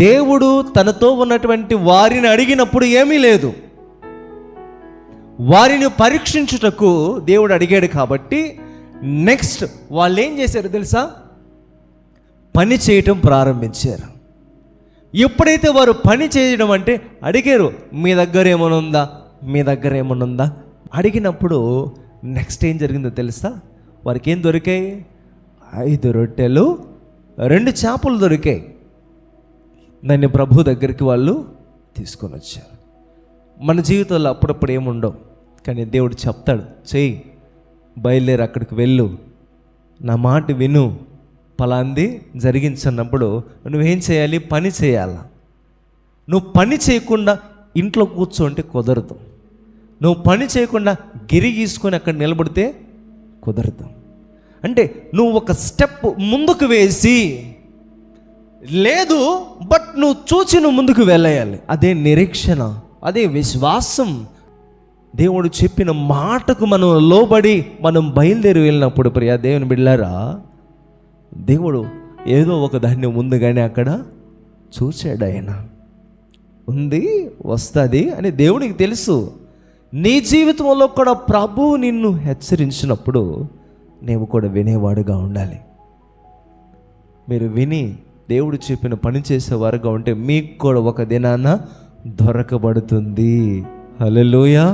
దేవుడు తనతో ఉన్నటువంటి వారిని అడిగినప్పుడు ఏమీ లేదు. వారిని పరీక్షించుటకు దేవుడు అడిగాడు కాబట్టి నెక్స్ట్ వాళ్ళు ఏం చేశారు తెలుసా? పని చేయటం ప్రారంభించారు. ఎప్పుడైతే వారు పని చేయడం అంటే అడిగారు, మీ దగ్గర ఏమైనా ఉందా, మీ దగ్గర ఏమైనా ఉందా అడిగినప్పుడు నెక్స్ట్ ఏం జరిగిందో తెలుసా? వారికి ఏం దొరికాయి? 5 రొట్టెలు 2 చేపలు దొరికాయి. దాన్ని ప్రభు దగ్గరికి వాళ్ళు తీసుకొని వచ్చారు. మన జీవితంలో అప్పుడప్పుడు ఏముండవు, కానీ దేవుడు చెప్తాడు, చెయ్యి, బయలుదేరి అక్కడికి వెళ్ళు, నా మాట విను, పలాంది జరిగించినప్పుడు నువ్వేం చేయాలి? పని చేయాల. నువ్వు పని చేయకుండా ఇంట్లో కూర్చోంటే కుదరదు. నువ్వు పని చేయకుండా గిరి గీసుకొని అక్కడ నిలబడితే కుదరదు. అంటే నువ్వు ఒక స్టెప్ ముందుకు వేసి లేదు, బట్ నువ్వు చూచి నువ్వు ముందుకు వెళ్ళేయాలి. అదే నిరీక్షణ, అదే విశ్వాసం. దేవుడు చెప్పిన మాటకు మనం లోబడి మనం బయలుదేరి వెళ్ళినప్పుడు ప్రియా దేవుని బిడ్డలారా, దేవుడు ఏదో ఒక దాన్ని ముందుగానే అక్కడ చూశాడు. ఆయన ఉంది, వస్తుంది అని దేవునికి తెలుసు. నీ జీవితంలో కూడా ప్రభువు నిన్ను హెచ్చరించినప్పుడు నీవు కూడా వినేవాడుగా ఉండాలి. మీరు విని దేవుడు చెప్పిన పని చేసేవారుగా ఉంటే మీకు కూడా ఒక దినాన దొరకబడుతుంది. హల్లెలూయా.